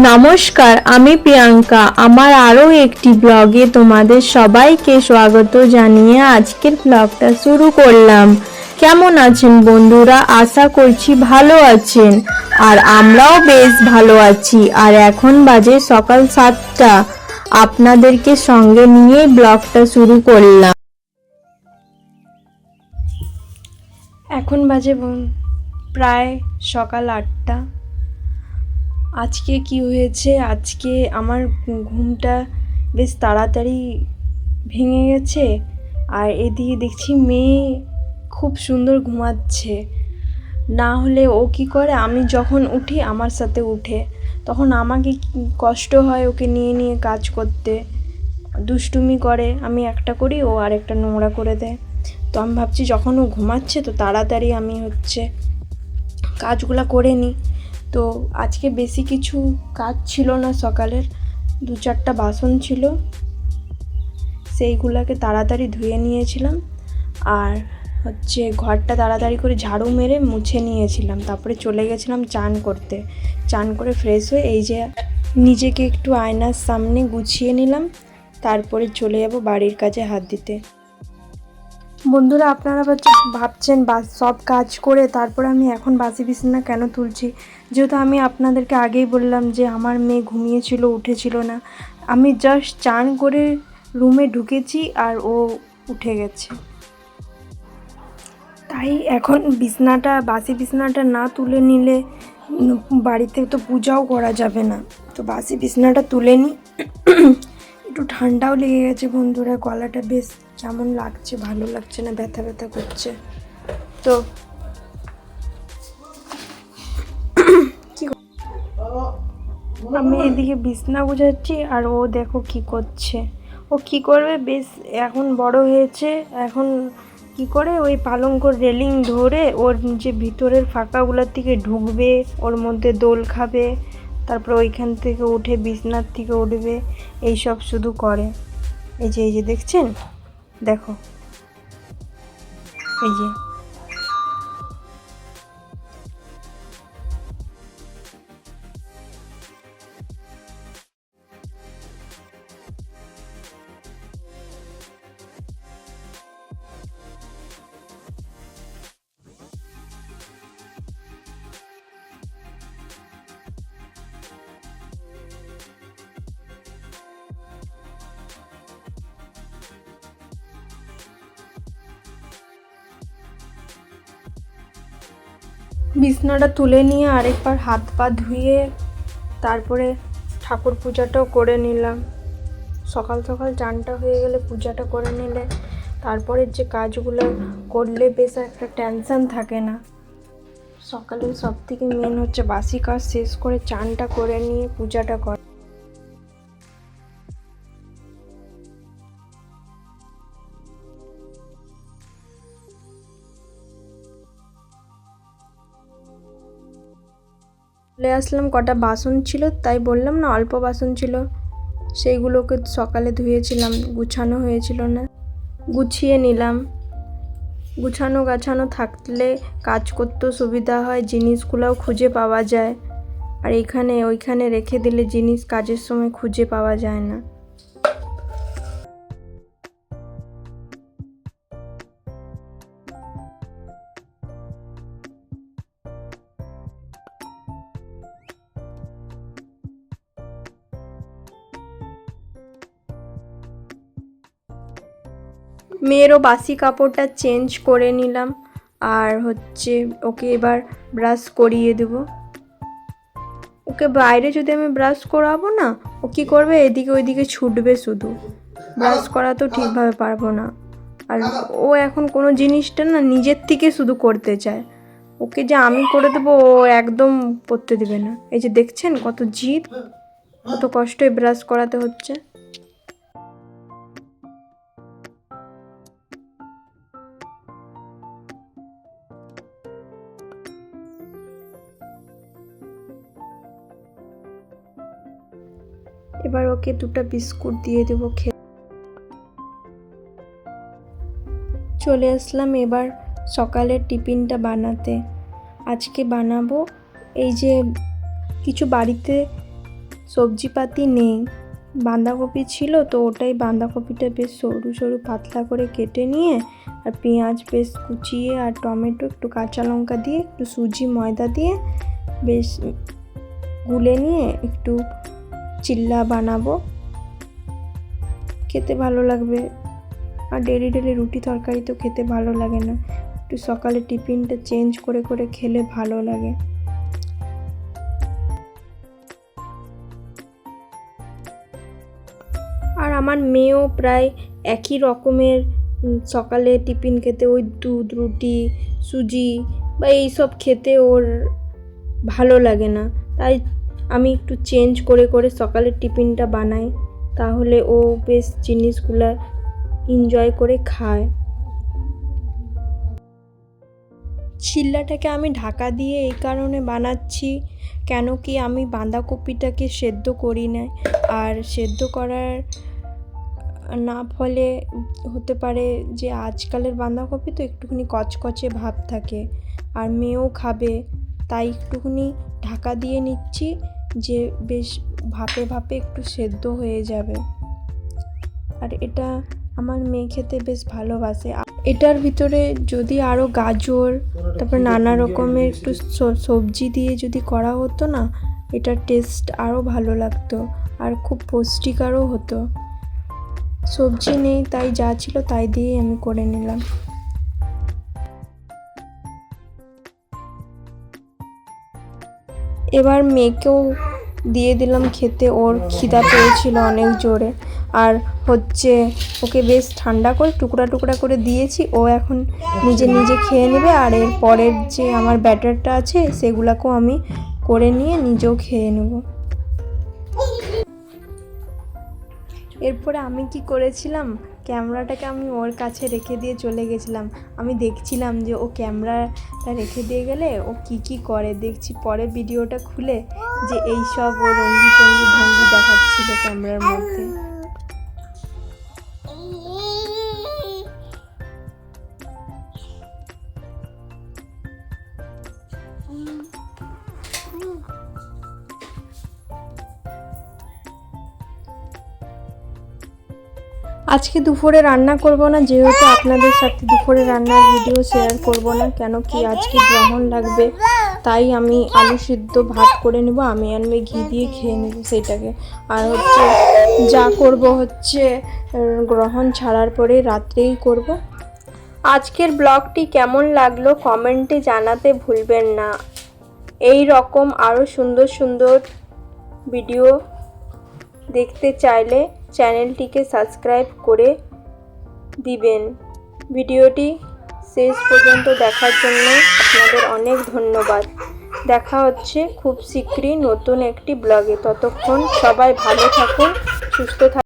নমস্কার, আমি প্রিয়াঙ্কা। আমার আরও একটি ব্লগে তোমাদের সবাইকে স্বাগত জানিয়ে আজকের ব্লগটা শুরু করলাম। কেমন আছেন বন্ধুরা? আশা করছি ভালো আছেন, আর আমরাও বেশ ভালো আছি। আর এখন বাজে সকাল 7টা। আপনাদেরকে সঙ্গে নিয়ে ব্লগটা শুরু করলাম। এখন বাজে প্রায় সকাল 8টা। আজকে কি হয়েছে, আজকে আমার ঘুমটা বেশ তাড়াতাড়ি ভেঙে গেছে। আর এদিকে দেখছি মেয়ে খুব সুন্দর ঘুমাচ্ছে। না হলে ও কি করে, আমি যখন উঠি আমার সাথে উঠে, তখন আমাকে কষ্ট হয় ওকে নিয়ে নিয়ে কাজ করতে। দুষ্টুমি করে, আমি একটা করি ও আরেকটা নোংরা করে দেয়। তো আমি ভাবছি যখন ও ঘুমাচ্ছে তো তাড়াতাড়ি আমি কাজগুলো করে নিই। তো আজকে বেশি কিছু কাজ ছিল না, সকালের 2-4টা বাসন ছিল, সেইগুলোকে তাড়াতাড়ি ধুয়ে নিয়েছিলাম। আর ঘরটা তাড়াতাড়ি করে ঝাড়ু মেরে মুছে নিয়েছিলাম। তারপরে চলে গেছিলাম চান করতে। চান করে ফ্রেশ হয়ে এই যে নিজেকে একটু আয়নার সামনে গুছিয়ে নিলাম। তারপরে চলে যাব বাড়ির কাজে হাত দিতে। বন্ধুরা, আপনারা ভাবছেন সব কাজ করে তারপরে আমি এখন বাসি বিছানা কেন তুলছি। যেহেতু আমি আপনাদেরকে আগেই বললাম যে আমার মেয়ে ঘুমিয়েছিল, উঠেছিল না। আমি জাস্ট চান করে রুমে ঢুকেছি আর ও উঠে গেছে। তাই এখন বাসি বিছানাটা না তুলে নিলে বাড়িতে তো পূজাও করা যাবে না। তো বাসি বিছানাটা তুলে নিই। একটু ঠান্ডাও লেগে গেছে বন্ধুরা, গলাটা বেশ কেমন লাগছে, ভালো লাগছে না, ব্যথা ব্যথা করছে। তো আমি এদিকে বিছনা গুছাচ্ছি আর ও দেখো কি করছে। ও কি করবে, বেশ এখন বড় হয়েছে, এখন কি করে ওই পালঙ্কর রেলিং ধরে ওর যে ভিতরের ফাঁকাগুলোর থেকে ঢুকবে, ওর মধ্যে দোল খাবে, তারপর ওইখান থেকে উঠে বিছনার থেকে উঠবে, এইসব শুধু করে। এই যে দেখছেন, দেখো এই যে। বিছনাটা তুলে নিয়ে আরেকবার হাত পা ধুয়ে তারপরে ঠাকুর পূজাটাও করে নিলাম। সকাল সকাল চানটা হয়ে গেলে পূজাটা করে নিলে তারপরে যে কাজগুলো করলে বেশ একটা টেনশন থাকে না। সকালে সব থেকে মেন হচ্ছে বাসি কাজ শেষ করে চানটা করে নিয়ে পূজাটা করা। চলে আসলাম, কটা বাসন ছিল, তাই বললাম না অল্প বাসন ছিল, সেইগুলোকে সকালে ধুয়েছিলাম, গুছানো হয়েছিল না, গুছিয়ে নিলাম। গুছানো গাছানো থাকলে কাজ করতেও সুবিধা হয়, জিনিসগুলোও খুঁজে পাওয়া যায়। আর এখানে ওইখানে রেখে দিলে জিনিস কাজের সময় খুঁজে পাওয়া যায় না। মেয়েরও বাসি কাপড়টা চেঞ্জ করে নিলাম। আর ওকে এবার ব্রাশ করিয়ে দেব। ওকে বাইরে যদি আমি ব্রাশ করাবো না, ও কী করবে, এদিকে ওইদিকে ছুটবে শুধু। ব্রাশ করা তো ঠিকভাবে পারবো না। আর ও এখন কোনো জিনিসটা না নিজের থেকে শুধু করতে চায়। ওকে যে আমি করে দেবো ও একদম করতে দেবে না। এই যে দেখছেন কত জিদ, কত কষ্টে ব্রাশ করাতে হচ্ছে। এবার ওকে 2টা বিস্কুট দিয়ে দেবো খেয়ে। চলে আসলাম এবার সকালের টিফিনটা বানাতে। আজকে বানাবো এই যে কিছু বাড়িতে সবজিপাতি নেই, বাঁধাকপি ছিল তো ওটাই, বাঁধাকপিটা বেশ সরু সরু পাতলা করে কেটে নিয়ে আর পেঁয়াজ বেশ কুচিয়ে আর টমেটো একটু কাঁচা লঙ্কা দিয়ে একটু সুজি ময়দা দিয়ে বেশ গুলে নিয়ে একটু চিল্লা বানাবো, খেতে ভালো লাগবে। আর ডেলি ডেলি রুটি তরকারি তো খেতে ভালো লাগে না, একটু সকালে টিফিনটা চেঞ্জ করে করে খেলে ভালো লাগে। আর আমার মেয়েও প্রায় একই রকমের সকালে টিফিন খেতে, ওই দুধ রুটি সুজি বা এইসব খেতে ওর ভালো লাগে না, তাই আমি একটু চেঞ্জ করে করে সকালের টিফিনটা বানাই, তাহলে ও বেশ জিনিসগুলা এনজয় করে খায়। চিল্লাটাকে আমি ঢাকা দিয়ে এই কারণে বানাচ্ছি, কেন কি আমি বাঁধাকপিটাকে সেদ্ধ করি না, আর সেদ্ধ করার না ফলে হতে পারে যে আজকালের বাঁধাকপি তো একটুখানি কচকচে ভাব থাকে, আর মেয়েও খাবে, তাই একটুখানি ঢাকা দিয়ে নিচ্ছি যে বেশ ভাপে ভাপে একটু সেদ্ধ হয়ে যাবে। আর এটা আমার মেয়ে খেতে বেশ ভালোবাসে। এটার ভিতরে যদি আরও গাজর তারপর নানা রকমের একটু সবজি দিয়ে যদি করা হতো না, এটার টেস্ট আরও ভালো লাগতো আর খুব পুষ্টিকরও হতো। সবজি নেই, তাই যা ছিল তাই দিয়েই আমি করে নিলাম। এবার মেয়েকেও দিয়ে দিলাম খেতে, ওর খিদা পেয়েছিল অনেক জোরে, আর হচ্ছে ওকে বেশ ঠান্ডা করে টুকরা টুকরা করে দিয়েছি, ও এখন নিজে নিজে খেয়ে নেবে। আর এর পরের যে আমার ব্যাটারটা আছে সেগুলোকেও আমি করে নিয়ে নিজেও খেয়ে নেব। এরপরে আমি কি করেছিলাম, ক্যামেরাটাকে আমি ওর কাছে রেখে দিয়ে চলে গেছিলাম। আমি দেখছিলাম যে ও ক্যামেরাটা রেখে দিয়ে গেলে ও কি করে, দেখছি পরে ভিডিওটা খুলে যে এই সব ও রঙ্গি চঙ্গি ভঙ্গি দেখাচ্ছিল ক্যামেরার মধ্যে। আজকে দুপুরে রান্না করব না, যেহেতু আপনাদের সাথে দুপুরে রান্নার ভিডিও শেয়ার করব না, কেন কি আজকে গ্রহণ লাগবে, তাই আমি আলু সিদ্ধ ভাত করে নেব, আমি আর মেয়ে ঘি দিয়ে খেয়ে নেব সেটাকে। আর হচ্ছে যা করব হচ্ছে গ্রহণ ছাড়ার পরে রাত্রেই করব। আজকের ব্লগটি কেমন লাগলো কমেন্টে জানাতে ভুলবেন না। এই রকম আরও সুন্দর সুন্দর ভিডিও দেখতে চাইলে চ্যানেলটিকে সাবস্ক্রাইব করে দিবেন। ভিডিওটি শেষ পর্যন্ত দেখার জন্য আপনাদের অনেক ধন্যবাদ। দেখা হচ্ছে খুব শীঘ্রই নতুন একটি ব্লগে। ততক্ষণ সবাই ভালো থাকুন, সুস্থ থাকুন।